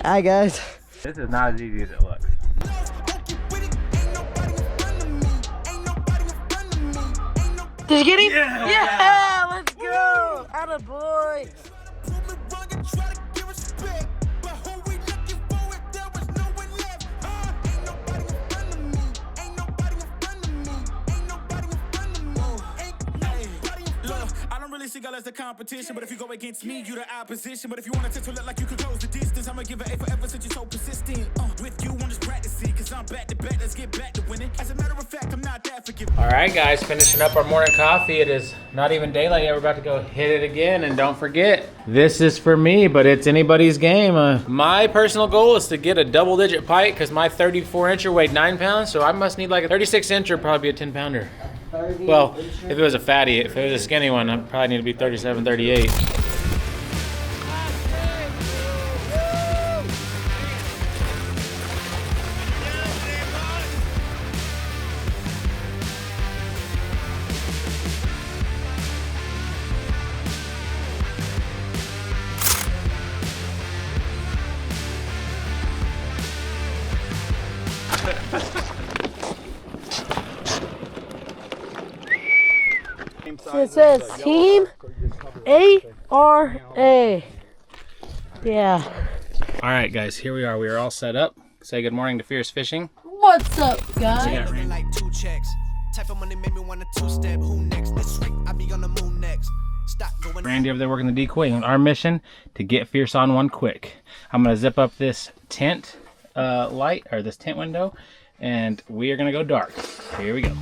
Hi guys. This is not as easy as it looks. Did you get him? Yeah! Yeah, let's go! Atta boy! See God as the competition, but if you go against me, you the opposition. But if you want to look like you can close the distance, I'ma give it A forever since you're so persistent. With you, I'm just practicing, cause I'm back to back. Let's get back to winning. As a matter of fact, I'm not that forgiving. All right, guys, finishing up our morning coffee. It is not even daylight yet. We're about to go hit it again, and don't forget, this is for me, but it's anybody's game. My personal goal is to get a double-digit pike, because my 34-incher weighed 9 pounds, so I must need like a 36-incher, probably be a 10-pounder. Well, if it was a fatty, if it was a skinny one, I'd probably need to be 37, 38. It says Team ARA. Yeah. All right, guys, here we are. We are all set up. Say good morning to Fierce Fishing. What's up, guys? Like 2 checks. Type of money made me want to 2-step. Who next? This week I'll be on the moon next. Stop going. Randy over there working the decoy. And our mission to get Fierce on one quick. I'm gonna zip up this tent light, or this tent window, and we are gonna go dark. Here we go.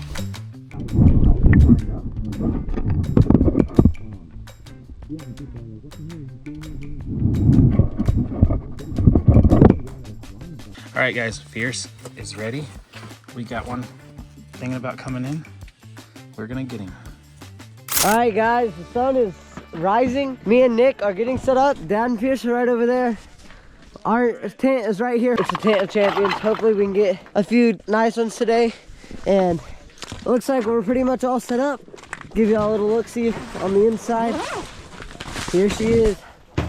All right, guys, Fierce is ready. We got one thinking about coming in. We're gonna get him. All right, guys, the sun is rising. Me and Nick are getting set up. Dad and Fierce are right over there. Our tent is right here. It's a tent of champions. Hopefully we can get a few nice ones today. And it looks like we're pretty much all set up. Give you all a little look-see on the inside. Here she is,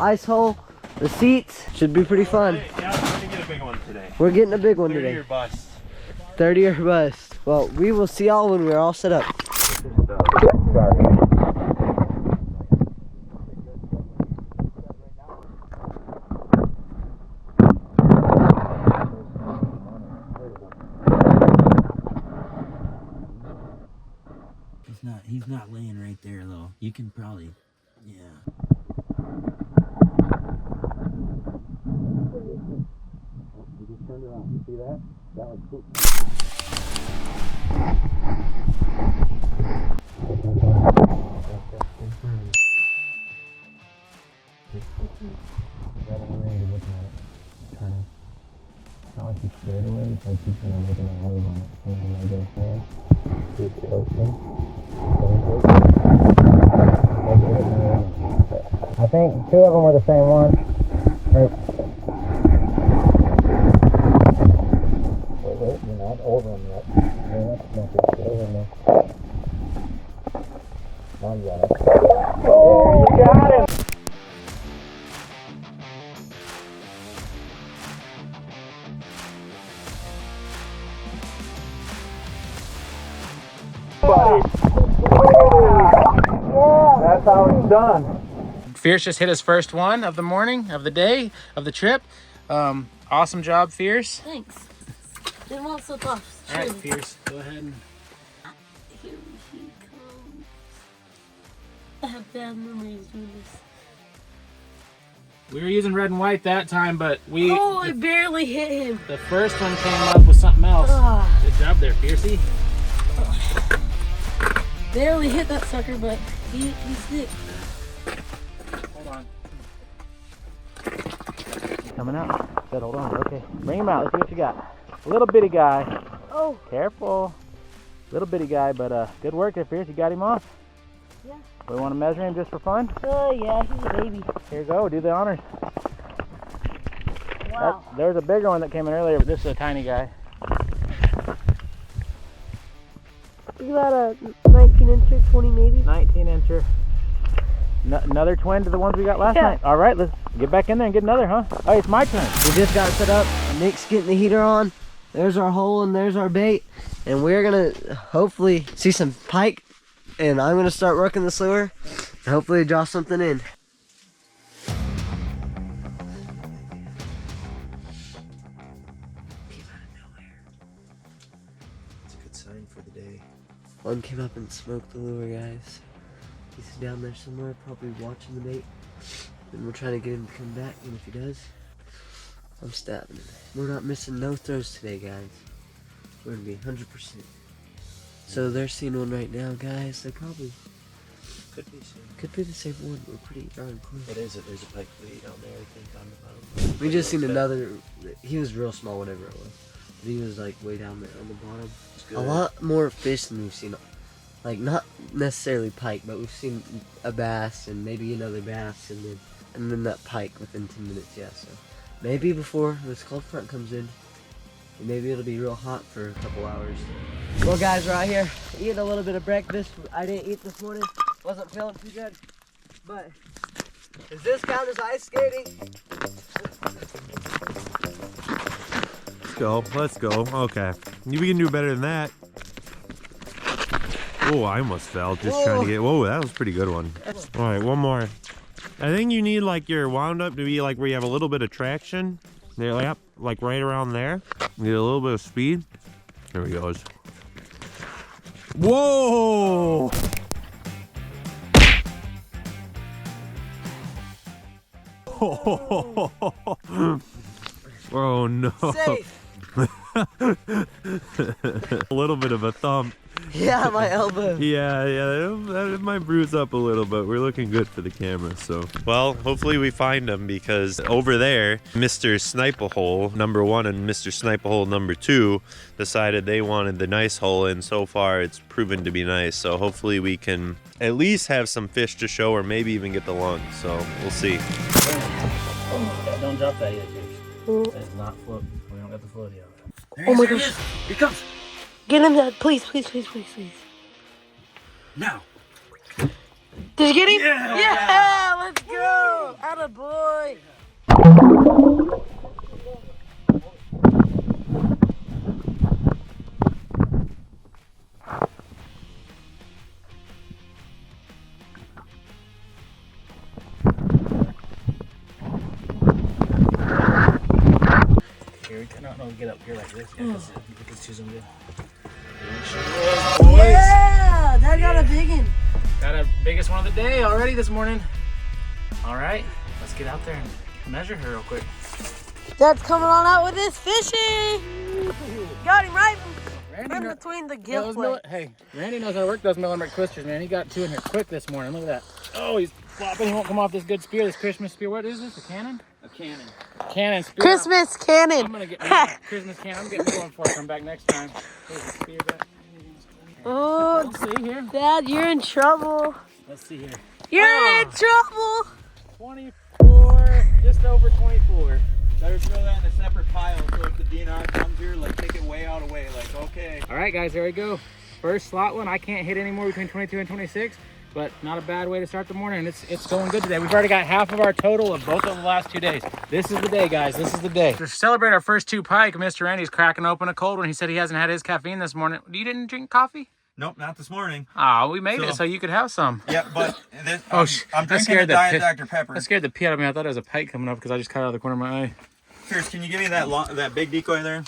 ice hole, the seats. Should be pretty fun. Yeah, we're gonna get a big one today. We're getting a big one 30 today. or bust. 30 or bust. Well, we will see y'all when we're all set up. He's not laying right there though. You can probably, yeah. You just turned around. You see that? That was cool. Not like he's scared away, it's like he's gonna make a move on it. And then I go there. Keep close. I think 2 of them were the same one. Right. Wait, you're not over them yet. You're not over them. Now you got it. Oh, you got him! That's how it's done. Fierce just hit his first one of the morning, of the day, of the trip. Awesome job, Fierce. Thanks. Didn't want so tough. All right, Fierce, go ahead and... Here he comes. I have bad memories doing this. We were using red and white that time, but we... Oh, I barely hit him. The first one came up with something else. Good job there, Fiercey. Barely hit that sucker, but he's sick. Hold on. Coming out. Good, hold on. Okay, bring him out. Let's see what you got. Little bitty guy. Oh. Careful. Little bitty guy, but good work there, Fierce. You got him off. Yeah. We want to measure him just for fun? Oh, yeah, he's a baby. Here you go. Do the honors. Wow. There's a bigger one that came in earlier, but this is a tiny guy. Is that a 19-incher, 20 maybe? 19-incher. Another twin to the ones we got last night. All right, let's get back in there and get another, huh? Oh, it's my turn. We just got set up. Nick's getting the heater on. There's our hole and there's our bait. And we're gonna hopefully see some pike. And I'm gonna start working the lure and hopefully draw something in. It's a good sign for the day. One came up and smoked the lure, guys. He's down there somewhere, probably watching the bait. And we're trying to get him to come back, and if he does, I'm stabbing him. We're not missing no throws today, guys. We're gonna be 100%. So they're seeing one right now, guys. They probably could be the same one. We're pretty darn close. There's a pike way down there, I think, on the bottom. We just seen another. He was real small, whatever it was. But he was like way down there on the bottom. A lot more fish than we've seen. Like not necessarily pike, but we've seen a bass and maybe another bass and then that pike within 10 minutes. Yeah, so maybe before this cold front comes in, maybe it'll be real hot for a couple hours. Well, guys, we're out here eating a little bit of breakfast. I didn't eat this morning. Wasn't feeling too good. But does this count as ice skating? Let's go. Okay. We can do better than that. Oh, I almost fell just trying to get. Whoa, that was a pretty good one. All right, one more. I think you need like your wound up to be like where you have a little bit of traction. There, like right around there. You get a little bit of speed. There he goes. Whoa! Oh no. Safe. A little bit of a thump. Yeah, my elbow. Yeah, that might bruise up a little, but we're looking good for the camera, so. Well, hopefully we find them, because over there, Mr. Snipe-A-Hole number 1 and Mr. Snipe-A-Hole number 2 decided they wanted the nice hole, and so far it's proven to be nice. So hopefully we can at least have some fish to show, or maybe even get the lung, so we'll see. Don't drop that yet, Pierce. It's not float. We don't got the float yet. Oh my gosh. Here he comes. Get him that, please, please, please, please, please. Now. Did you get him? Yeah! Yeah, let's go. Atta boy. No, get up here like this. Yeah, that's it. You can choose them good. Yeah, that got a big one. Got a biggest one of the day already this morning. All right, let's get out there and measure her real quick. Dad's coming on out with his fishing. Got him right in knows, between the gill plate. Hey, Randy knows how to work those millimeter twisters, man. He got 2 in here quick this morning. Look at that. Oh, he's flopping. He won't come off this good spear, this Christmas spear. What is this? A cannon? A cannon. Cannon spear. Christmas cannon. I'm gonna get me a Christmas cannon. I'm getting one for it. Come back next time. Here's the spear back. Oh, Let's see here. Dad, you're in trouble. Let's see here. You're in trouble. 24, just over 24. Better throw that in a separate pile, so if the DNR comes here, like take it way out of way, like okay. All right, guys, here we go. First slot one. I can't hit anymore between 22 and 26, but not a bad way to start the morning. It's going good today. We've already got half of our total of both of the last 2 days. This is the day, guys. This is the day. To celebrate our first 2 pike, Mr. Randy's cracking open a cold one. He said he hasn't had his caffeine this morning. You didn't drink coffee? Nope, not this morning. Oh, we made it so you could have some. Yeah, but this, Oh, I'm that drinking scared a the Diet pit- Dr. Pepper. That scared the pee out of me. I thought it was a pike coming up because I just caught it out of the corner of my eye. Pierce, can you give me that big decoy there?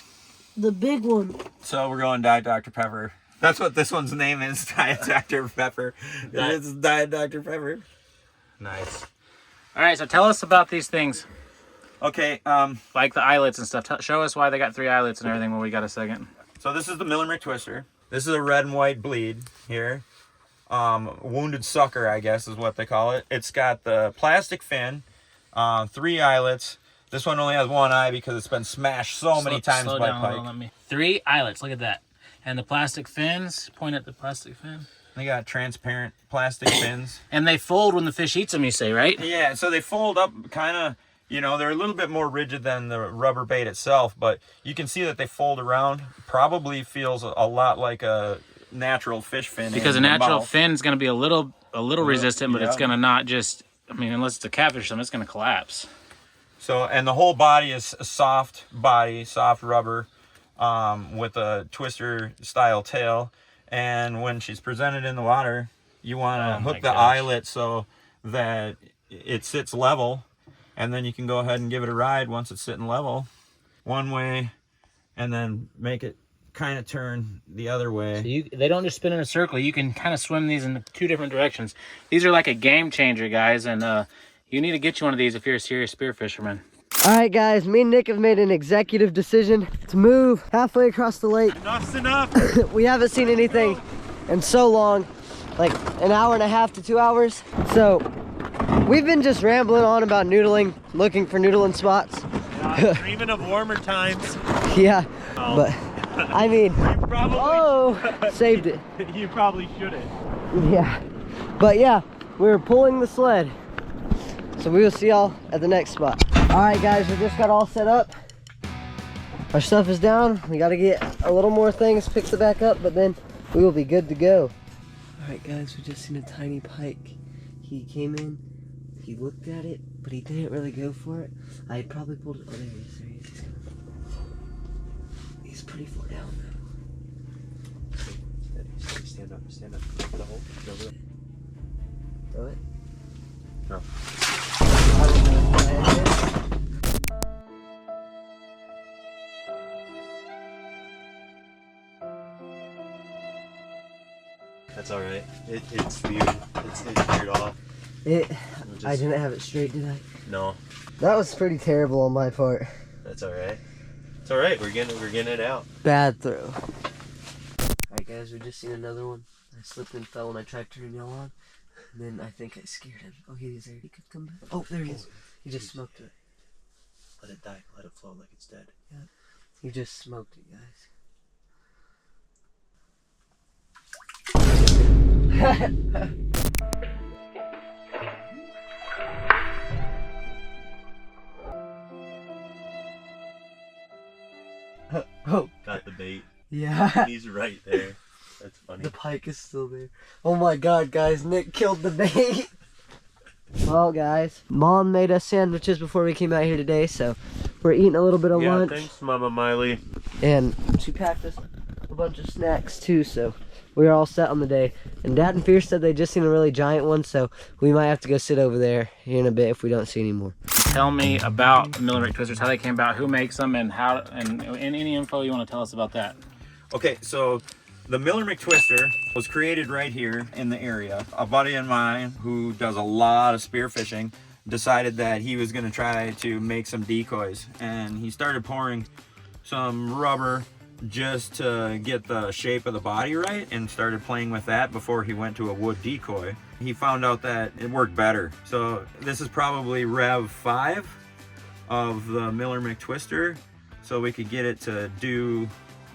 The big one. So we're going Diet Dr. Pepper. That's what this one's name is, Diet Dr. Pepper. It's Diet Dr. Pepper. Nice. All right, so tell us about these things. Okay, Like the eyelets and stuff. Show us why they got 3 eyelets and everything when we got a second. so this is the millimeter twister. This is a red and white bleed here. Wounded sucker, I guess is what they call it. It's got the plastic fin, 3 eyelets. This one only has 1 eye because it's been smashed so many times Slow by down a little, pike. let me. 3 eyelets, look at that. And the plastic fins, point at the plastic fin. They got transparent plastic fins. And they fold when the fish eats them, you say, right? Yeah, so they fold up kind of, you know, they're a little bit more rigid than the rubber bait itself, but you can see that they fold around. Probably feels a lot like a natural fish fin. Because a in the natural mouth. fin is going to be a little a little resistant, but it's yeah. gonna not just, I mean, unless it's a catfish, it's gonna collapse. So, and the whole body is a soft body, soft rubber, with a twister style tail. And when she's presented in the water, you want to hook the eyelet so that it sits level, and then you can go ahead and give it a ride once it's sitting level one way, and then make it kind of turn the other way. So they don't just spin in a circle. You can kind of swim these in 2 different directions. These are like a game changer, guys, and you need to get you one of these if you're a serious spear fisherman. All right, guys, me and Nick have made an executive decision to move halfway across the lake. Enough's enough. We haven't seen anything in so long, like an hour and a half to 2 hours. So we've been just rambling on about noodling, looking for noodling spots. Dreaming of warmer times. Yeah, but I mean, saved it. You probably shouldn't. Yeah, but yeah, we're pulling the sled. So we will see y'all at the next spot. All right, guys, we just got all set up. Our stuff is down. We got to get a little more things, fix it back up, but then we will be good to go. All right, guys, we just seen a tiny pike. He came in, he looked at it, but he didn't really go for it. I probably pulled it. Oh, there he is. There he is. He's pretty far down, though. Stand up, stand up. The hole. Throw it? No. I don't know what that is. That's all right. It's weird. It's veered off. I didn't have it straight, did I? No. That was pretty terrible on my part. That's all right. It's all right. We're getting it out. Bad throw. Alright, guys, we just seen another one. I slipped and fell when I tried turning y'all on. And then I think I scared him. Oh, he's there. He could come back. Oh, there he is. He just smoked it. Let it die. Let it float like it's dead. Yeah. He just smoked it, guys. Oh. Got the bait. Yeah. He's right there. That's funny. The pike is still there. Oh my god, guys. Nick killed the bait. Well, guys, Mom made us sandwiches before we came out here today, so we're eating a little bit of lunch. Thanks, Mama Miley. And she packed us a bunch of snacks too, so we are all set on the day. And Dad and Fierce said they just seen a really giant one, so we might have to go sit over there here in a bit if we don't see any more. Tell me about Miller Rick twisters, how they came about, who makes them, and how, and any info you want to tell us about that. Okay, so the Miller McTwister was created right here in the area. A buddy of mine who does a lot of spearfishing decided that he was going to try to make some decoys, and he started pouring some rubber just to get the shape of the body right, and started playing with that before he went to a wood decoy. He found out that it worked better. So this is probably Rev 5 of the Miller McTwister, so we could get it to do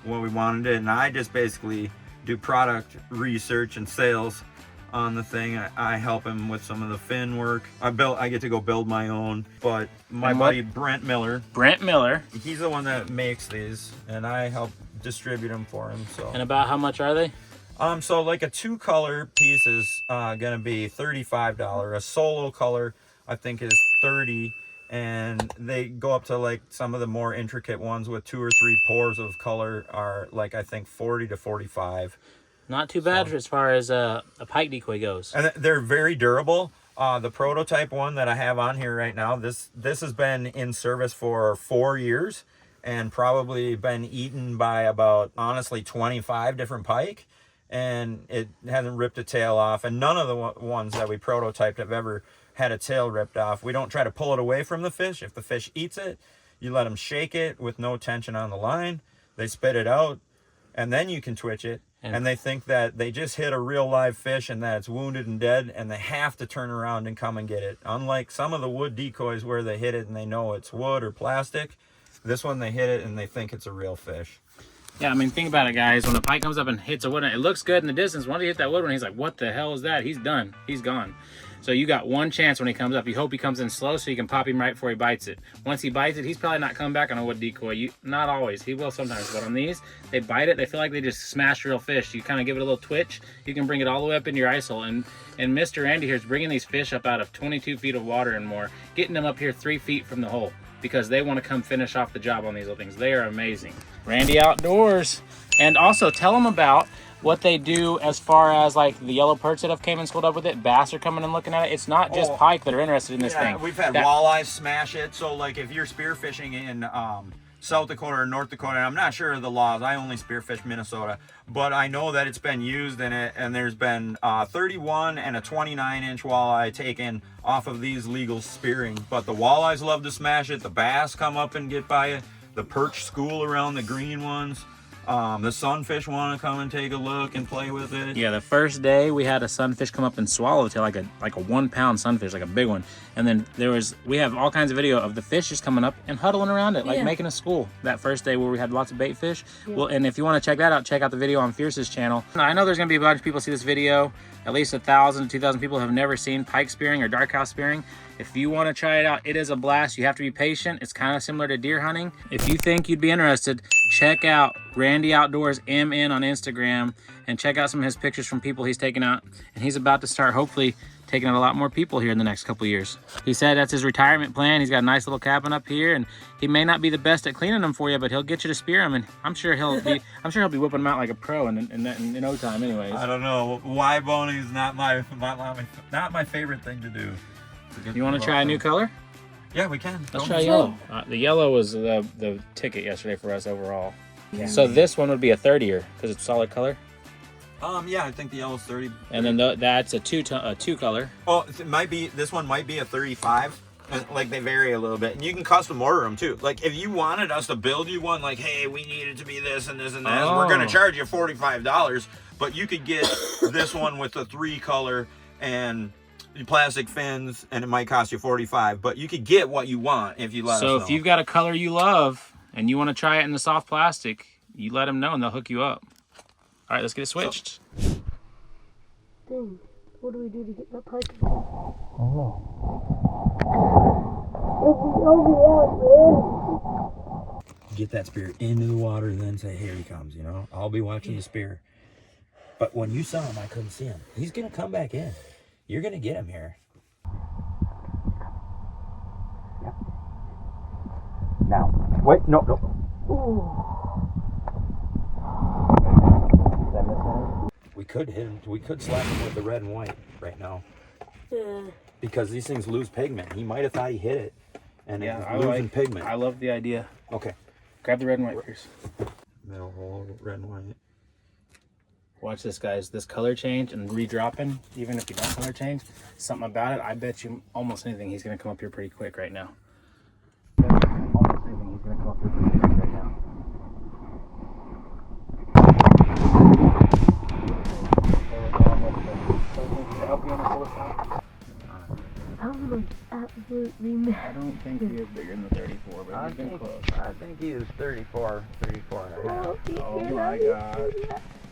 what we wanted it. And I just basically do product research and sales on the thing. I help him with some of the fin work. I get to go build my own, but my buddy Brent Miller, he's the one that makes these, and I help distribute them for him. So. And about how much are they? So like a 2-color piece is gonna be $35. A solo color I think is $30, and they go up to like some of the more intricate ones with 2 or 3 pours of color are like I think $40 to $45. Not too bad as far as a pike decoy goes. And they're very durable. The prototype one that I have on here right now, this has been in service for 4 years and probably been eaten by about, honestly, 25 different pike, and it hasn't ripped a tail off. And none of the ones that we prototyped have ever had a tail ripped off. We don't try to pull it away from the fish. If the fish eats it, you let them shake it with no tension on the line. They spit it out, and then you can twitch it. And they think that they just hit a real live fish and that it's wounded and dead, and they have to turn around and come and get it. Unlike some of the wood decoys where they hit it and they know it's wood or plastic, this one they hit it and they think it's a real fish. Yeah, I mean, think about it, guys. When a pike comes up and hits a wood, it looks good in the distance. Once he hit that wood one, he's like, what the hell is that? He's done. He's gone. So you got one chance when he comes up. You hope he comes in slow so you can pop him right before he bites it. Once he bites it, he's probably not coming back on a wood decoy. Not always. He will sometimes. But on these, they bite it. They feel like they just smashed real fish. You kind of give it a little twitch. You can bring it all the way up into your ice hole. And Mr. Randy here is bringing these fish up out of 22 feet of water and more, getting them up here 3 feet from the hole because they want to come finish off the job on these little things. They are amazing. Randy Outdoors. And also tell them about what they do as far as like the yellow perch that have came and schooled up with it. Bass are coming and looking at it. It's not just pike that are interested in this thing. We've had walleyes smash it. So like if you're spearfishing in South Dakota or North Dakota, and I'm not sure of the laws. I only spearfish Minnesota, but I know that it's been used in it, and there's been 31 and a 29-inch walleye taken off of these legal spearing. But the walleyes love to smash it. The bass come up and get by it. The perch school around the green ones. The sunfish want to come and take a look and play with it. Yeah, the first day we had a sunfish come up and swallow it, like a 1 pound sunfish, like a big one. And then we have all kinds of video of the fish just coming up and huddling around it, like making a school. That first day where we had lots of bait fish. Yeah. Well, and if you want to check that out, check out the video on Fierce's channel. I know there's gonna be a bunch of people see this video. At least 1,000 to 2,000 people have never seen pike spearing or dark house spearing. If you want to try it out, it is a blast. You have to be patient. It's kind of similar to deer hunting. If you think you'd be interested, check out Randy Outdoors MN on Instagram and check out some of his pictures from people he's taken out. And he's about to start hopefully taking out a lot more people here in the next couple of years. He said that's his retirement plan. He's got a nice little cabin up here, and he may not be the best at cleaning them for you, but he'll get you to spear them, and I'm sure he'll be whipping them out like a pro in no time anyways. I don't know. Why boning not my favorite thing to do. You want to try a new color? Yeah, we can. Let's try yellow. The yellow was the ticket yesterday for us overall. Yeah. So this one would be a 30er because it's solid color. Yeah, I think the yellow's 30. And then that's a two color. Oh, this one might be a 35. Like they vary a little bit, and you can custom order them too. Like if you wanted us to build you one, like hey, we need it to be this and this and that, we're gonna charge you $45. But you could get this one with the 3 color and plastic fins, and it might cost you $45. But you could get what you want if you let us know. So if you've got a color you love and you want to try it in the soft plastic, you let them know and they'll hook you up. All right, let's get it switched. Dang, what do we do to get that pike? Get that spear into the water and then say, here he comes, you know? I'll be watching the spear. But when you saw him, I couldn't see him. He's going to come back in. You're going to get him here. Yeah. Now, wait, no. Ooh. We could hit him. We could slap him with the red and white right now. Yeah. Because these things lose pigment. He might have thought he hit it. And losing pigment. I love the idea. Okay. Grab the red and white, Pierce. Middle hole, red and white. Watch this, guys. This color change and redropping, even if you don't color change, something about it. I bet you almost anything he's going to come up here pretty quick right now. Almost anything he's going to come up here pretty quick right now. Help you on the full side? I'm absolutely mad. I don't think he is bigger than the 34, but he's been close. I think he is 34 and a half. Oh my God.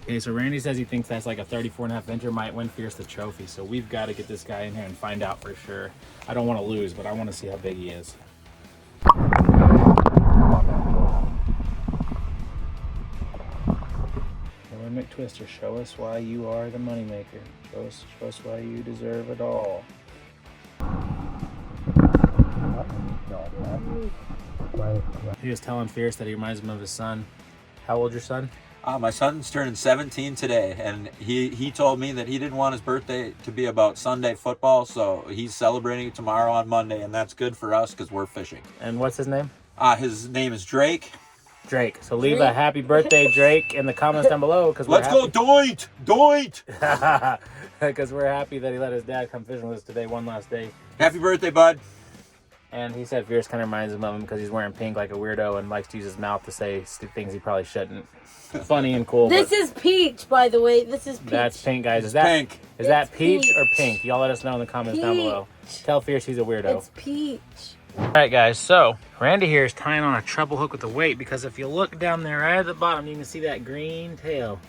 Okay, so Randy says he thinks that's like a 34.5 incher, might win Fierce the trophy. So we've got to get this guy in here and find out for sure. I don't want to lose, but I want to see how big he is. McTwister, show us why you are the moneymaker. Show us why you deserve it all. He was telling Fierce that he reminds him of his son. How old's your son? My son's turning 17 today, and he told me that he didn't want his birthday to be about Sunday football, so he's celebrating it tomorrow on Monday, and that's good for us because we're fishing. And what's his name? His name is Drake. Drake. So leave a happy birthday, Drake, in the comments down below. Let's go, Doit! Because we're happy that he let his dad come fishing with us today, one last day. Happy birthday, bud. And he said Fierce kind of reminds him of him because he's wearing pink like a weirdo and likes to use his mouth to say things he probably shouldn't. Funny and cool. This is peach, by the way. This is peach. That's pink, guys. Is that pink? Is that peach or pink? Y'all let us know in the comments down below. Tell Fierce he's a weirdo. It's peach. All right, guys. So Randy here is tying on a treble hook with the weight because if you look down there right at the bottom, you can see that green tail.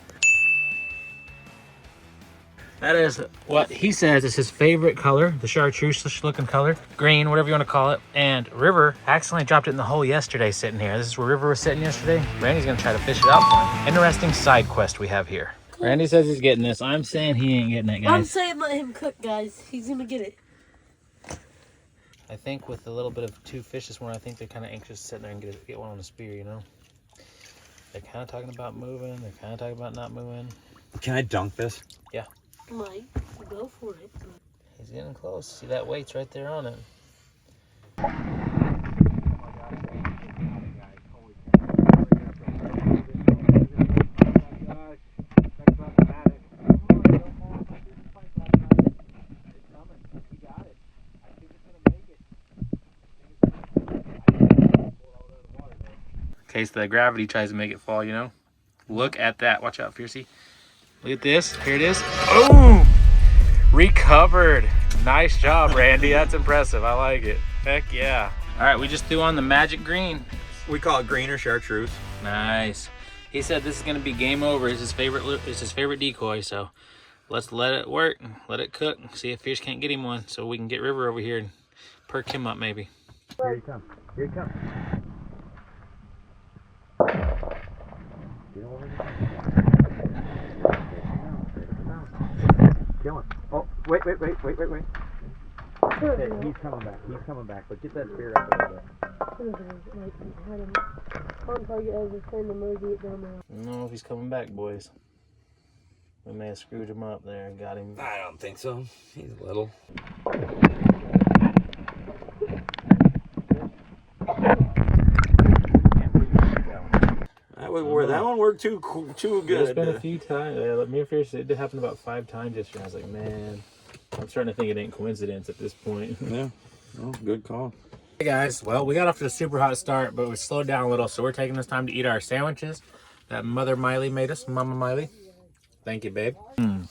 That is what he says is his favorite color, the chartreuse looking color, green, whatever you want to call it. And River accidentally dropped it in the hole yesterday sitting here. This is where River was sitting yesterday. Randy's gonna try to fish it out for him. Interesting side quest we have here. Randy says he's getting this. I'm saying he ain't getting it, guys. I'm saying let him cook, guys. He's gonna get it. I think with a little bit of two fish this morning, I think they're kind of anxious to sit there and get one on the spear, you know? They're kind of talking about moving. They're kind of talking about not moving. Can I dunk this? Yeah. Might go for it. But... He's getting close. See that weight's right there on it. In case the gravity tries to make it fall, you know? Look at that. Watch out, Fiercey. Look at this. Here it is. Boom! Recovered. Nice job, Randy. That's impressive. I like it. Heck yeah. All right, we just threw on the magic green. We call it green or chartreuse. Nice. He said this is going to be game over. It's his favorite decoy, so let's let it work. Let it cook. See if fish can't get him one so we can get River over here and perk him up maybe. Here he comes. Here he comes. Kill him. Oh, wait. Okay, he's coming back, but get that spear up a little bit. On target as a friend emoji it down there. I don't know if he's coming back, boys. We may have screwed him up there and got him. I don't think so. He's little. That one worked too good. There's been a few times. Me and Fierce, it did happen about 5 times yesterday. I was like, man, I'm starting to think it ain't coincidence at this point. Yeah, well, good call. Hey guys, well, we got off to a super hot start, but we slowed down a little, so we're taking this time to eat our sandwiches that Mother Miley made us. Mama Miley. Thank you, babe. 9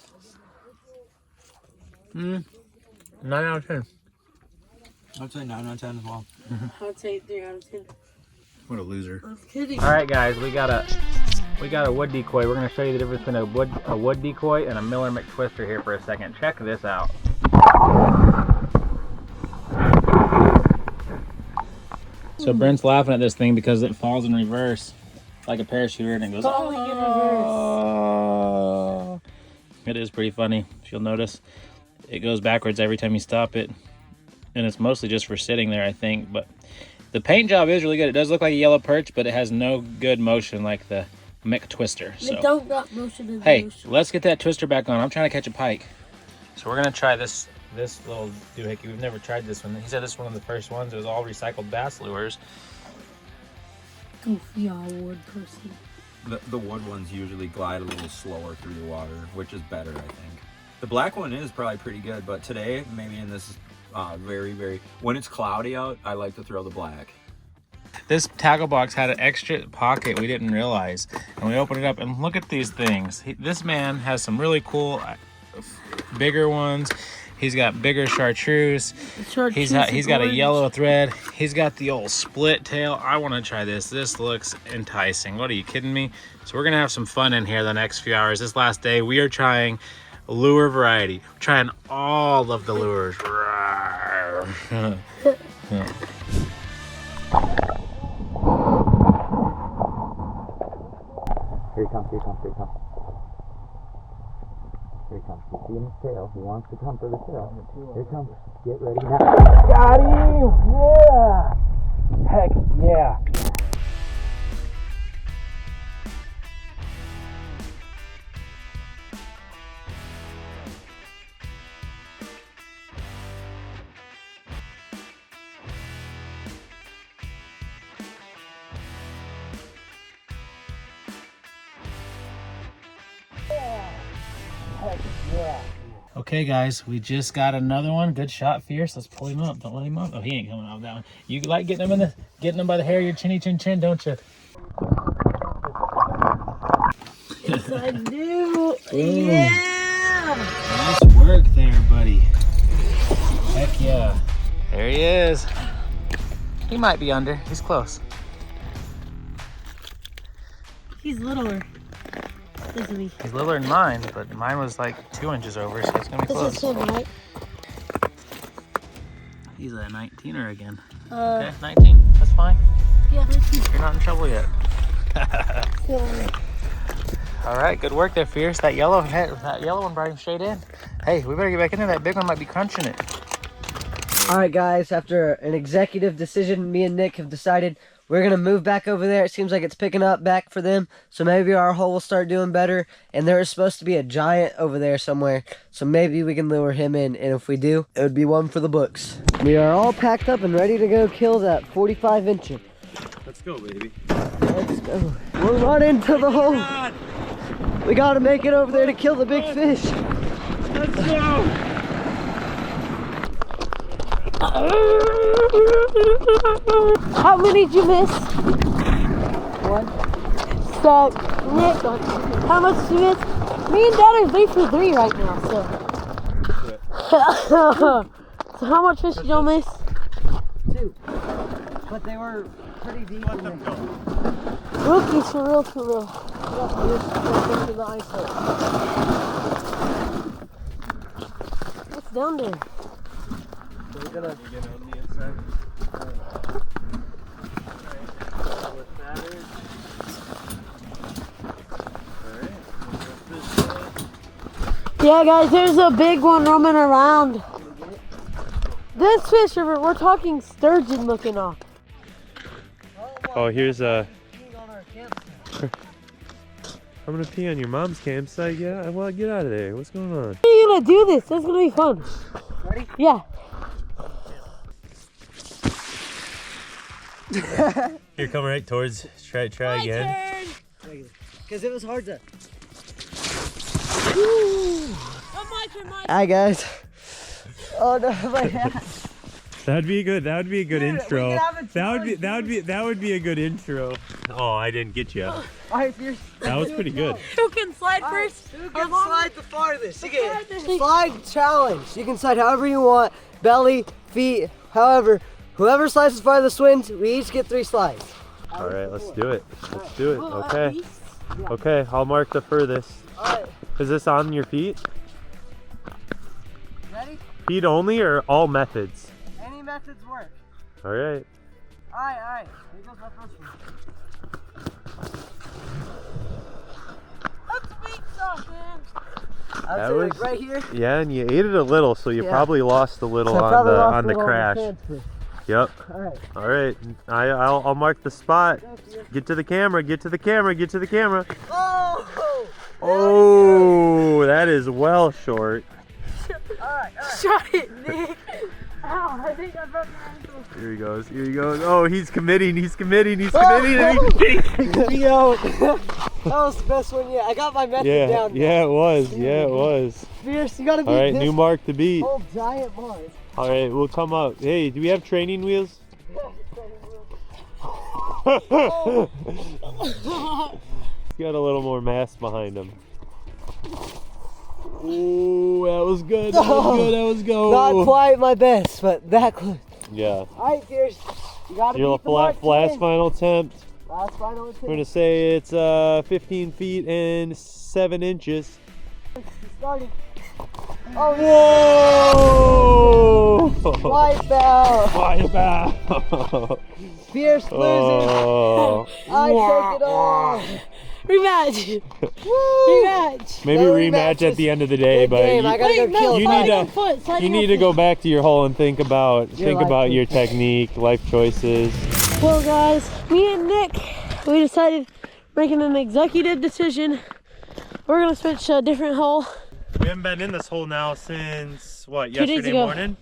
out of 10. I'd say 9 out of 10 as well. I'd say 3 out of 10. What a loser. I'm kidding. All right, guys, we got a wood decoy. We're gonna show you the difference between a wood decoy and a Miller McTwister here for a second. Check this out. So Brent's laughing at this thing because it falls in reverse like a parachuter and it goes. Oh. It is pretty funny. If you'll notice, it goes backwards every time you stop it, and it's mostly just for sitting there, I think. But the paint job is really good. It does look like a yellow perch, but it has no good motion like the McTwister. So It don't got motion in the hey, ocean. let's get that twister back on. I'm trying to catch a pike. So we're gonna try this little doohickey. We've never tried this one. He said this is one of the first ones. It was all recycled bass lures. Goofy all wood person. The wood ones usually glide a little slower through the water, which is better, I think. The black one is probably pretty good, but today, maybe in this when it's cloudy out, I like to throw the black. This tackle box had an extra pocket we didn't realize, and we opened it up and look at these things. This man has some really cool bigger ones. He's got bigger chartreuse. He's got a yellow thread. He's got the old split tail. I want to try this. This looks enticing. What, are you kidding me? So we're gonna have some fun in here the next few hours. This last day we are trying lure variety. We're trying all of the lures. Yeah. Here he comes. You see him his tail. He wants to come for the tail. Here he comes. Get ready now. Got him! Yeah! Heck yeah! Okay, guys, we just got another one. Good shot, Fierce. Let's pull him up. Don't let him up. Oh, he ain't coming out of that one. You like getting him by the hair of your chinny chin chin, don't you? Yes, I do. Yeah. Nice work there, buddy. Heck yeah. There he is. He might be under. He's close. He's littler. isn't he? He's littler than mine, but mine was like 2 inches over, so it's gonna be This close. is him, right? He's a 19er again. Okay, 19. That's fine. Yeah, 19. You're not in trouble yet. Yeah. All right, good work there, Fierce. That yellow one brought him straight in. Hey, we better get back in there. That big one might be crunching it. All right, guys, after an executive decision, me and Nick have decided we're going to move back over there. It seems like it's picking up back for them, so maybe our hole will start doing better. And there is supposed to be a giant over there somewhere, so maybe we can lure him in, and if we do, it would be one for the books. We are all packed up and ready to go kill that 45-incher. Let's go, baby. Let's go. We'll run into the hole. We got to make it over there to kill the big fish. Let's go. How many did you miss? One. So, Nick, how much did you miss? Me and Dad are 3 for 3 right now, so. So how much fish did y'all miss? 2. But they were pretty deep in there. Rookies, for real, for real. What's down there? We're gonna Get on the inside. Yeah, guys, there's a big one roaming around. This fish, we're talking sturgeon looking off. Oh, here's a. I'm gonna pee on your mom's campsite. Yeah, well, get out of there. What's going on? How are you gonna do this? This is gonna be fun. Ready? Yeah. Here, come right towards. Try again. Because it was hard to. Hi, Hi, guys. Oh no, my hat. That'd be good. That would be a good Dude, we intro. could have a That would be a good intro. Oh, I didn't get you. All right, Fierce. That was pretty good. Who can slide first? Who can slide the farthest? You get slide challenge. You can slide however you want, belly, feet, however. Whoever slides the farthest wins. We each get 3 slides. All right, let's do it. Let's do it. Okay. Okay, I'll mark the furthest. All right, Is this on your feet? ready? Feet only or all methods? Any methods work. All right. All right. Here goes my first one. Let's beat something. I That would say like was- right here. Yeah, and you ate it a little, so you Yeah. probably lost a little So I on probably lost the a little crash. transfer. Yep. All right. All right. I'll mark the spot. Get to the camera. Get to the camera. Get to the camera. Oh! Oh, that is well short. All right. Shot it, Nick. Ow, I think I broke my ankle. Here he goes. Here he goes. Oh, he's committing. He's committing. He's committing. Yo, that was the best one yet. I got my method Yeah. down. Yeah, it was. Yeah, it was. Fierce, you gotta beat All right, this new mark to beat. whole giant bars. All right, we'll come up. Hey, do we have training wheels? He's got a little more mass behind him. Ooh, that was good. That was good. That was good. Not quite my best, but that close. Yeah. All right, Fierce, you gotta Your beat the mark. last today. final attempt. Last final We're attempt. gonna say it's 15 feet and 7 inches. Starting. Oh, Whoa! wipe out. Wipe out. Fierce loses. Oh. I take it all. Rematch. Woo. Rematch. Maybe No rematch rematches. at the end of the day, Good game. I but gotta go Wait, no, kill you Pike. need to- sliding you need on to go foot. back to your hole and think about life your choice. technique, life choices. Well, guys, me and Nick, we decided making an executive decision. We're gonna switch to a different hole. We haven't been in this hole now since what, 2 days yesterday ago. morning?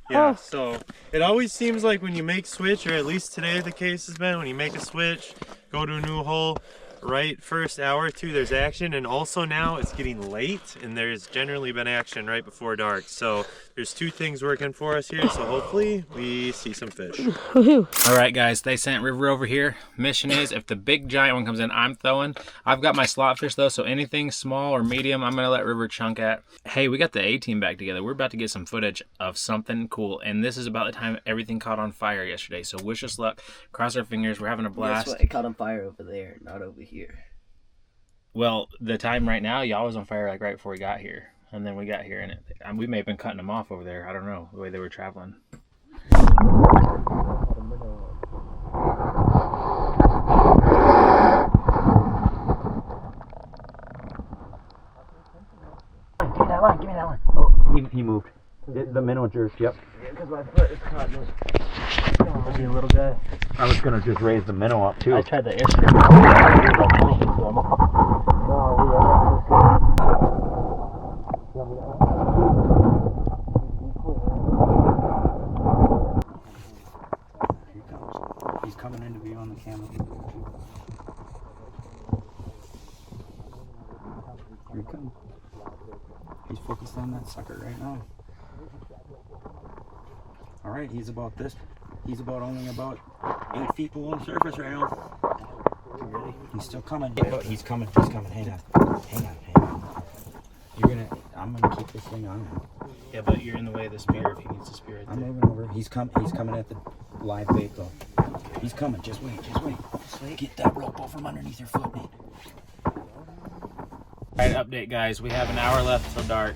Yeah, Oh. so it always seems like when you make switch, or at least today the case has been, when you make a switch, go to a new hole, right first hour or two there's action, and also now it's getting late and there's generally been action right before dark. So there's 2 things working for us here, so hopefully we see some fish. Woohoo. All right, guys, they sent River over here. Mission is if the big giant one comes in, I'm throwing. I've got my slot fish though, so anything small or medium, I'm gonna let River chunk at. Hey, we got the A-team back together. We're about to get some footage of something cool, and this is about the time everything caught on fire yesterday. So wish us luck. Cross our fingers. We're having a blast. Guess what? It caught on fire over there, not over here. Well, the time right now, y'all was on fire like right before we got here. And then we got here and we may have been cutting them off over there. I don't know, the way they were traveling. Give me that line, give me that line. Oh, he moved. The minnow jerked, yep. Because my foot is caught in this. Was he a little guy? I was gonna just raise the minnow up too. I tried the issue. Here he comes. He's coming in to be on the camera. Here he comes. He's focused on that sucker right now. All right, he's about this. He's only about 8 feet below the surface right now. He's still coming. He's coming. He's coming. Hang on. I'm gonna keep this thing on him. Yeah, but you're in the way of the spear if he needs the spear. I'm moving over. He's coming at the live bait though. He's coming. Just wait. Get that rope off from underneath your foot, mate. Alright, update guys. We have an hour left till dark.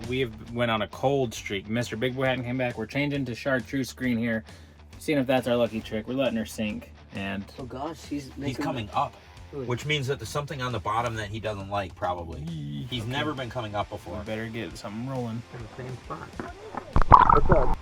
We went on a cold streak. Mr. Big Boy hadn't came back. We're changing to chartreuse screen here. Seeing if that's our lucky trick. We're letting her sink. And Oh gosh, he's coming up, which means that there's something on the bottom that he doesn't like probably. He's never been coming up before. we better get something rolling. In the same spot. What's up?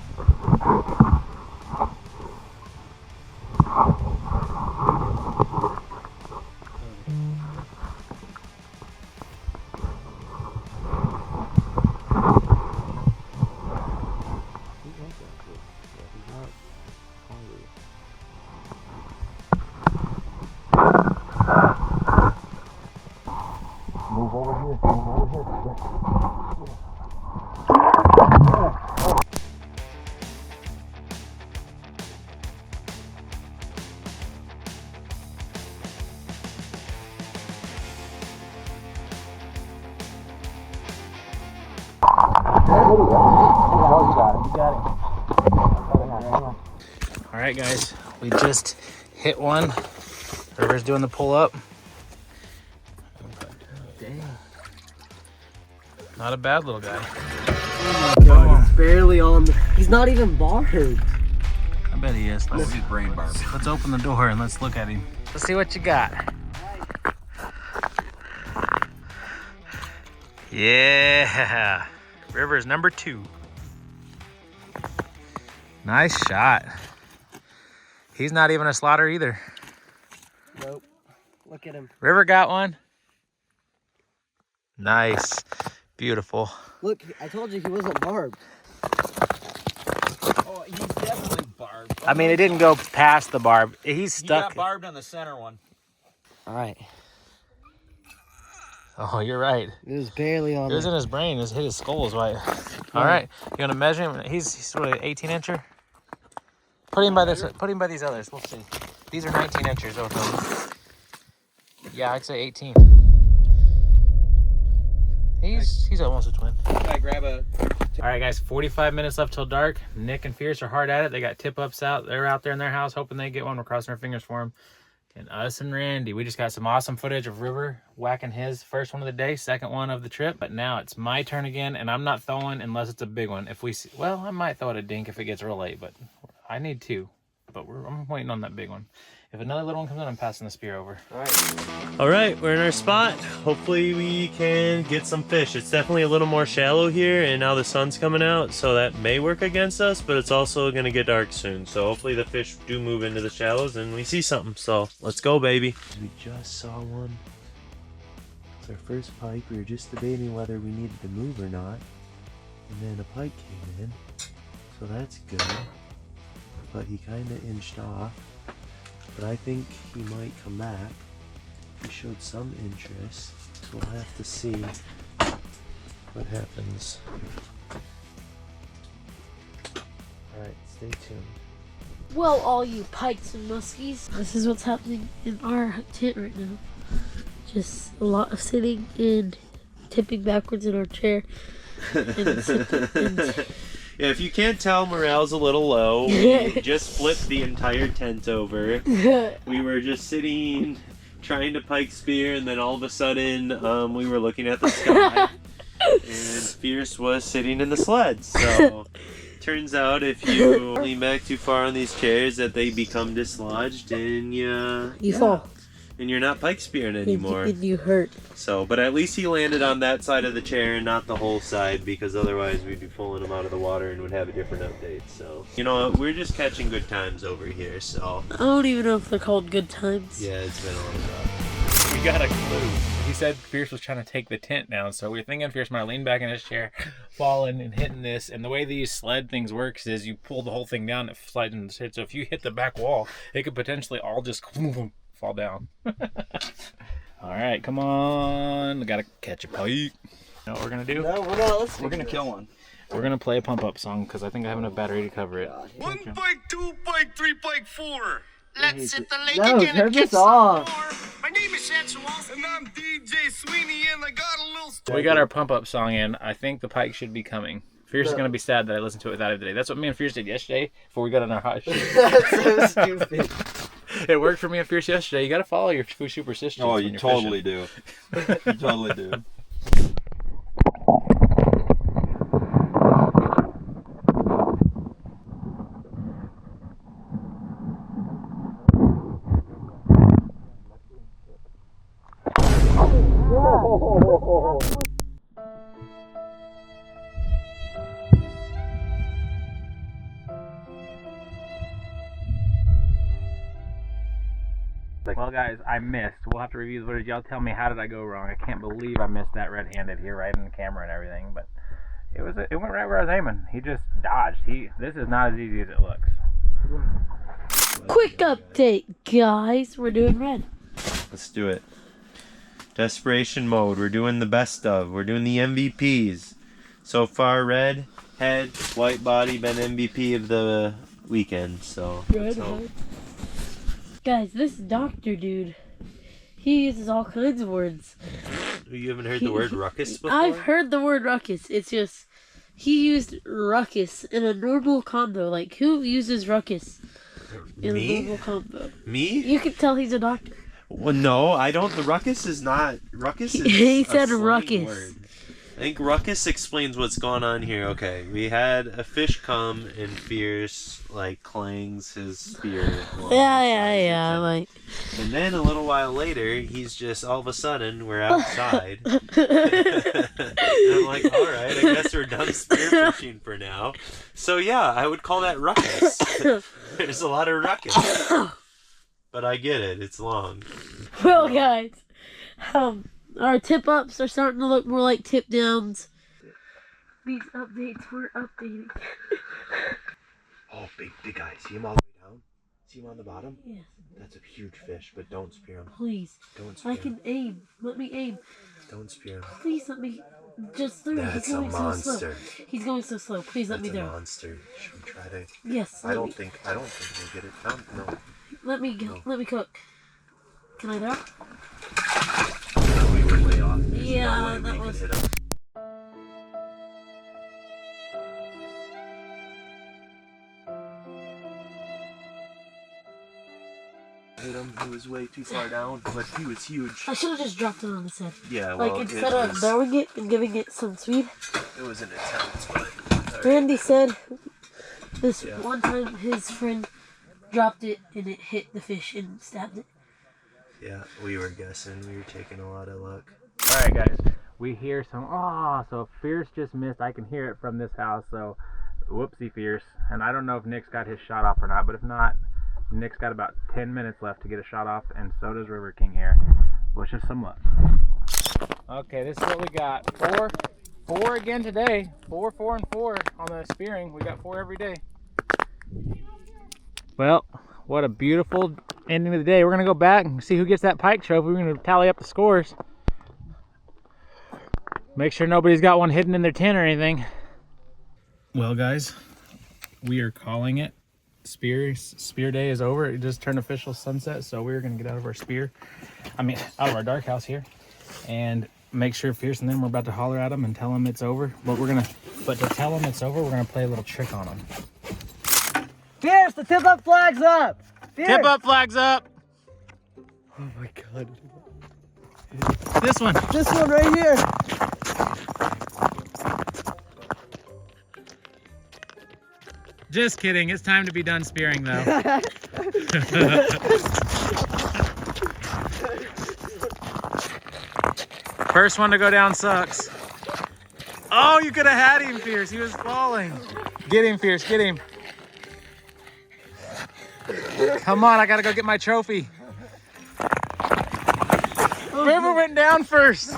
Alright guys, we just hit one. River's doing the pull up. Dang. Not a bad little guy. Oh my god, he's barely on the... He's not even barbed. I bet he is. Let's do brain barb. Let's open the door and let's look at him. Let's see what you got. Yeah. River's number 2. Nice shot. He's not even a slaughter either. Nope. Look at him. River got one. Nice. Beautiful. Look, I told you he wasn't barbed. Oh, he's definitely barbed. I mean, it didn't go past the barb. He's He stuck. got barbed on the center one. All right. Oh, you're right. It was barely on It was in his brain. It hit his skull is why. All right. You want to measure him? He's what, an 18 incher? Put him by this. Put him by these others. We'll see. These are 19 inchers. Okay. Yeah, I'd say 18. He's almost a twin. Can I grab a... All right, guys. 45 minutes left till dark. Nick and Fierce are hard at it. They got tip-ups out. They're out there in their house hoping they get one. We're crossing our fingers for them. And us and Randy, we just got some awesome footage of River whacking his first one of the day, second one of the trip. But now it's my turn again, and I'm not throwing unless it's a big one. If we see, well, I might throw it a dink if it gets real late, but I need 2. But I'm waiting on that big one. If another little one comes in, I'm passing the spear over. All right, we're in our spot. Hopefully we can get some fish. It's definitely a little more shallow here, and now the sun's coming out, so that may work against us, but it's also gonna get dark soon. So hopefully the fish do move into the shallows and we see something. So let's go, baby. We just saw one. It's our first pike. We were just debating whether we needed to move or not. And then a pike came in, so that's good. But he kind of inched off. But I think he might come back. He showed some interest, so we'll have to see what happens. Alright, stay tuned. Well, all you pikes and muskies, this is what's happening in our tent right now. Just a lot of sitting and tipping backwards in our chair. Yeah, if you can't tell, morale's a little low. We just flipped the entire tent over. We were just sitting trying to pike spear, and then all of a sudden we were looking at the sky, and Fierce was sitting in the sled. So turns out if you lean back too far on these chairs that they become dislodged and you fall. And you're not pike spearing anymore. And you hurt. So, but at least he landed on that side of the chair and not the whole side, because otherwise we'd be pulling him out of the water and would have a different update. So, you know what, we're just catching good times over here, so. I don't even know if they're called good times. Yeah, it's been a little rough. We got a clue. He said Fierce was trying to take the tent down, so we were thinking Fierce might lean back in his chair, falling and hitting this. And the way these sled things works is you pull the whole thing down, it slides into the shit. So if you hit the back wall, it could potentially all just fall down. All right, come on. We gotta catch a pike. You know what we're gonna do? No, we're not listening. We're gonna kill one. We're gonna play a pump up song because I think I have enough battery to cover it. 1 pike, 2 pike, 3 pike, 4. Let's hit the lake No, again turn and this get off. some more. My name is Shanson Walsh. And I'm DJ Sweeney, and I got a little We got our pump up song in. I think the pike should be coming. Fierce is gonna be sad that I listened to it without him today. That's what me and Fierce did yesterday before we got on our hot shit. That's so stupid. It worked for me and Fierce yesterday. You gotta follow your superstitions. Oh, when you you're totally fishing. do. You totally do. Well, guys, I missed. We'll have to review the footage. Y'all tell me, how did I go wrong? I can't believe I missed that red-handed here, right in the camera and everything. But it went right where I was aiming. He just dodged. This is not as easy as it looks. Quick update, guys. We're doing red. Let's do it. Desperation mode. We're doing the best of. We're doing the MVPs. So far, red, head, white body, been MVP of the weekend. So let's hope. Guys, this doctor dude, he uses all kinds of words. You haven't heard the word ruckus before? I've heard the word ruckus. It's just, he used ruckus in a normal combo. Like, who uses ruckus in a normal combo? Me? You can tell he's a doctor. Well, no, I don't. The ruckus is not. Ruckus is He a said slang ruckus. word. I think ruckus explains what's going on here. Okay, we had a fish come and Fierce like clangs his spear. Yeah, like. And then a little while later, he's just all of a sudden we're outside. And I'm like, all right, I guess we're done spear fishing for now. So yeah, I would call that ruckus. There's a lot of ruckus, but I get it. It's long. Well, guys, our tip ups are starting to look more like tip downs. These updates we're updating. Oh, big guy. See him all the way down? See him on the bottom? Yes. That's a huge fish, but don't spear him. Please. Don't spear I can aim. Let me aim. Don't spear him. Please let me just through. That's He's going a so monster. slow. He's going so slow. Please let That's me a throw. monster. Should we try to? Yes. I don't think we'll get it down. No. Let me go. No. Let me cook. Can I throw? No, we were way off. There's Yeah, no way that we was. could hit him. Hit him. He was way too far down, but he was huge. I should have just dropped it on his head. Yeah, well, Like instead of throwing it and giving it some speed. it was an attempt, but. All right. Randy said this Yeah. one time his friend dropped it and it hit the fish and stabbed it. Yeah, we were guessing. We were taking a lot of luck. All right, guys. We hear some. So Fierce just missed. I can hear it from this house. So, whoopsie, Fierce. And I don't know if Nick's got his shot off or not. But if not, Nick's got about 10 minutes left to get a shot off, and so does River King here. Wish us some luck. Okay, this is what we got. Four again today. 4, 4, and 4 on the spearing. We got 4 every day. Well, what a beautiful ending of the day. We're going to go back and see who gets that pike trophy. We're going to tally up the scores. Make sure nobody's got one hidden in their tent or anything. Well, guys, we are calling it. Spear day is over. It just turned official sunset, so we're gonna get out of our out of our dark house here, and make sure Fierce and them, we're about to holler at them and tell them it's over. But to tell them it's over, we're gonna play a little trick on them. Fierce, the tip up flag's up. Fierce. Tip up, flags up. Oh my God. This one. This one right here. Just kidding. It's time to be done spearing though. First one to go down sucks. Oh, you could have had him, Fierce. He was falling. Get him, Fierce. Get him. Come on, I gotta go get my trophy. River went down first.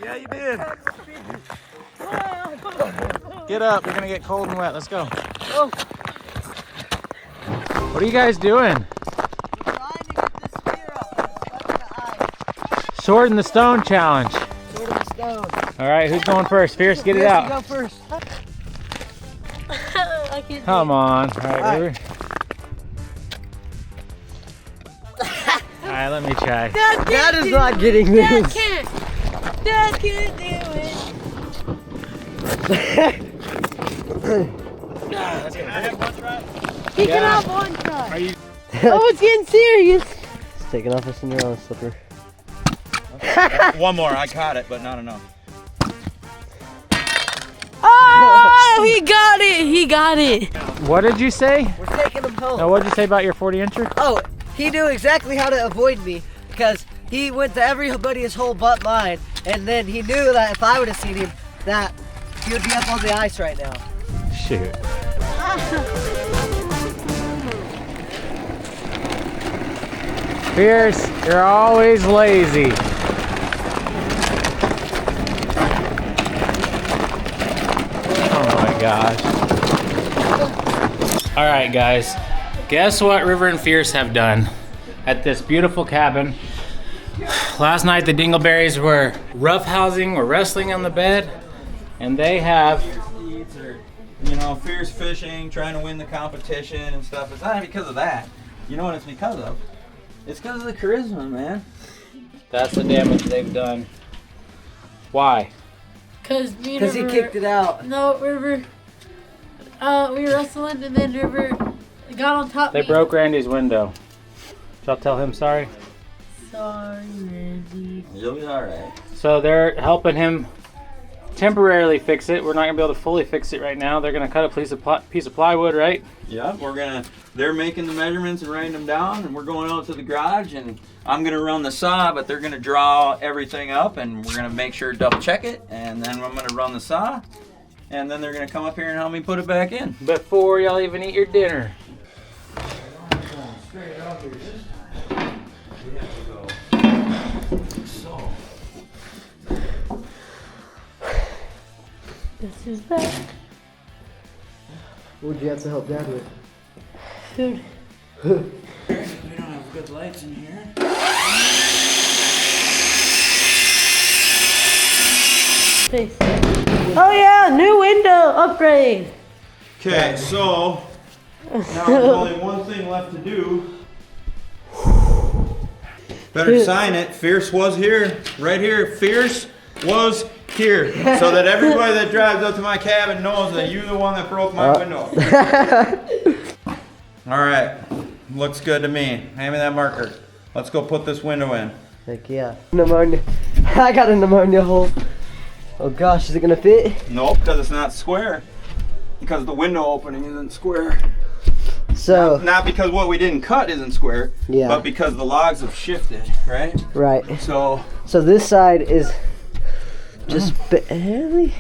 Yeah, you did. Get up. You're gonna get cold and wet. Let's go. What are you guys doing? Sword in the Stone challenge. Sword in the Stone. All right, who's going first? Fierce, get it out. You go first. I can't. Come on. All right, River. All right, let me try. Dad is not getting Dad this. can't. Dad can't do it. He can have one try. Are you? Oh, it's getting serious. He's taking off his Cinderella slipper. One more. I caught it, but not enough. Oh, he got it. He got it. What did you say? We're taking him home. Now, what did you say about your 40-incher? Oh, he knew exactly how to avoid me because he went to everybody's hole but mine, and then he knew that if I would have seen him, that he would be up on the ice right now. Shoot. Fierce, you're always lazy. Oh my gosh. All right, guys. Guess what River and Fierce have done at this beautiful cabin? Last night the Dingleberries were roughhousing or wrestling on the bed, and they have You know, fierce fishing, trying to win the competition and stuff. It's not because of that. You know what it's because of? It's because of the charisma, man. That's the damage they've done. Why? Cause me and Because he River. kicked it out. No, River. We were wrestling, and then River got on top of They me. broke Randy's window. Shall I tell him sorry? Sorry, Randy. You'll be alright. So they're helping him temporarily fix it. We're not gonna be able to fully fix it right now. They're gonna cut a piece of plywood, right? Yeah, they're making the measurements and writing them down, and we're going out to the garage, and I'm gonna run the saw, but they're gonna draw everything up, and we're gonna make sure to double check it, and then I'm gonna run the saw, and then they're gonna come up here and help me put it back in. Before y'all even eat your dinner. This is back. What would you have to help Dad with? Food. We don't have good lights in here. Face. Oh yeah, new window upgrade. Okay, so now there's only one thing left to do. Better sign it. Fierce was here, right here. Fierce was here, so that everybody that drives up to my cabin knows that you're the one that broke my window. All right, looks good to me. Hand me that marker. Let's go put this window in. Heck yeah. Pneumonia. I got a pneumonia hole. Oh gosh, is it gonna fit? Nope, because it's not square. Because the window opening isn't square. So. Not because what we didn't cut isn't square, Yeah. but because the logs have shifted, right? Right. So this side is just barely.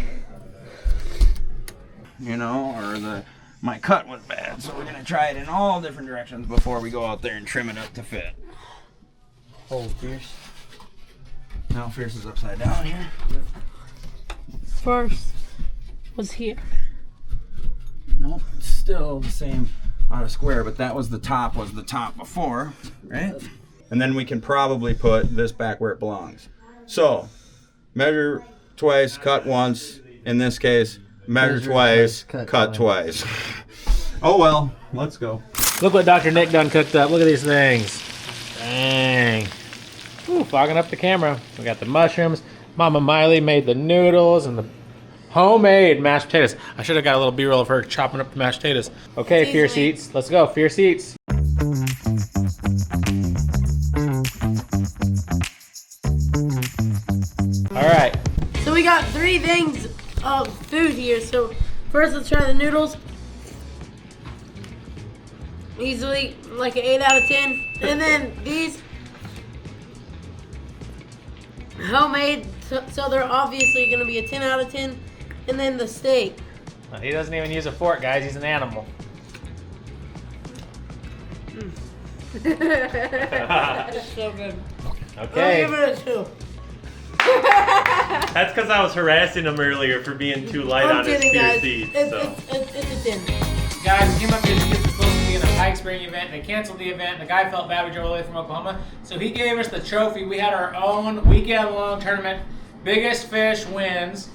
You know, or my cut was bad, so we're gonna try it in all different directions before we go out there and trim it up to fit. Oh, Fierce. Now Fierce is upside down here. First was here. Nope, it's still the same on a square, but that was the top before, right? And then we can probably put this back where it belongs. So, measure twice, cut once. In this case, measure twice, cut twice. Oh well, let's go. Look what Dr. Nick done cooked up. Look at these things. Dang. Ooh, fogging up the camera. We got the mushrooms. Mama Miley made the noodles and the homemade mashed potatoes. I should have got a little B-roll of her chopping up the mashed potatoes. Okay, Fierce Eats. Let's go, Fierce Eats. All right. So we got 3 things of food here. So first, let's try the noodles. Easily like an 8 out of 10. And then these homemade, so they're obviously gonna be a 10 out of 10. And then the steak. He doesn't even use a fork, guys. He's an animal. It's so good. Okay. I'll give it a 2. That's because I was harassing him earlier for being too light I'm on his kidding, spear guys. seeds. It's a 10. Guys, we came up here to get supposed to be in a Pike Spring event. They canceled the event. The guy felt bad. We drove all the way from Oklahoma. So he gave us the trophy. We had our own weekend-long tournament. Biggest fish wins.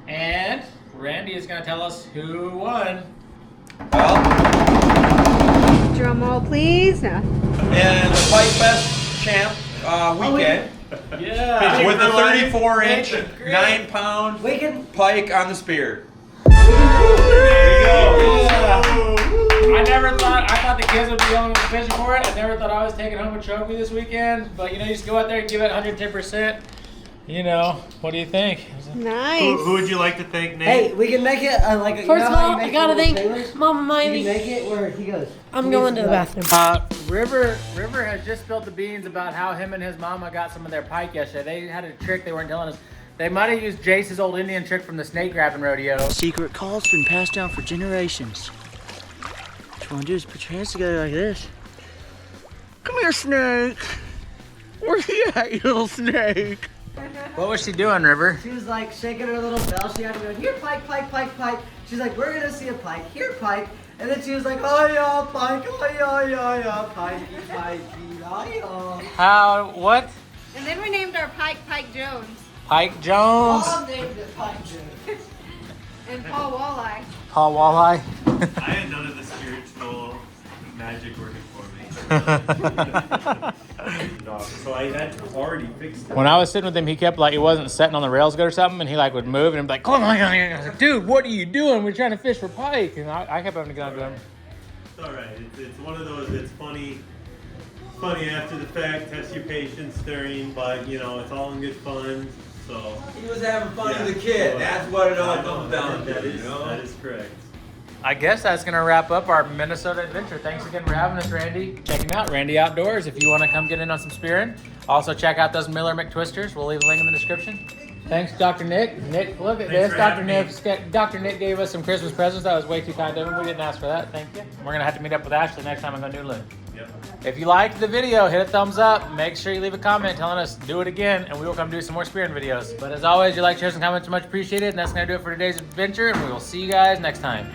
And Randy is going to tell us who won. Drum roll, please. And the Pike Fest champ weekend Yeah. with a 34-inch, 9-pound Weekend. pike on the spear. I thought the kids would be going fishing for it. I never thought I was taking home a trophy this weekend. But you know, you just go out there and give it 110%. You know, what do you think? Nice. Who would you like to thank, Nate? Hey, we can make it like a. First of all, I gotta thank Mama You Miley. can make it where he goes. I'm going to the bathroom. River had just spilled the beans about how him and his mama got some of their pike yesterday. They had a trick they weren't telling us. They might have used Jace's old Indian trick from the snake grabbing rodeo. Secret call's been passed down for generations. What you want to do is put your hands together like this. Come here, snake. Where you at, you little snake? What was she doing, River? She was like shaking her little bell. She had to go, here, Pike, Pike, Pike, Pike. She's like, we're gonna see a pike. Here, Pike. And then she was like, oh yeah, Pike, oh yeah, Pike, Pike, oh yeah. How, what? And then we named our pike Pike Jones. Pike Jones. Mom named it Pike Jones. And Paul Walleye. Paul Walleye. I had none of the spiritual magic working for me. No, so I had already fixed it. When I was sitting with him, he kept like, he wasn't setting on the rails good or something, and he like would move and he'd be like, come on, I was like, dude, what are you doing? We're trying to fish for pike. And I kept having to get on to him. It's alright. It's one of those, it's funny after the fact, test your patience during, but you know, it's all in good fun. So He was having fun as a kid. That's what it all comes down to, that you know? is correct. I guess that's going to wrap up our Minnesota adventure. Thanks again for having us, Randy. Check him out, Randy Outdoors, if you want to come get in on some spearing. Also, check out those Miller McTwisters. We'll leave a link in the description. Thanks, Dr. Nick. Nick, look at this. Dr. Nick gave us some Christmas presents. That was way too kind of him. We didn't ask for that. Thank you. We're going to have to meet up with Ashley next time I go noodling. Yep. If you liked the video, hit a thumbs up. Make sure you leave a comment telling us do it again, and we will come do some more spearing videos. But as always, your like, shares, and comments are much appreciated. And that's going to do it for today's adventure, and we will see you guys next time.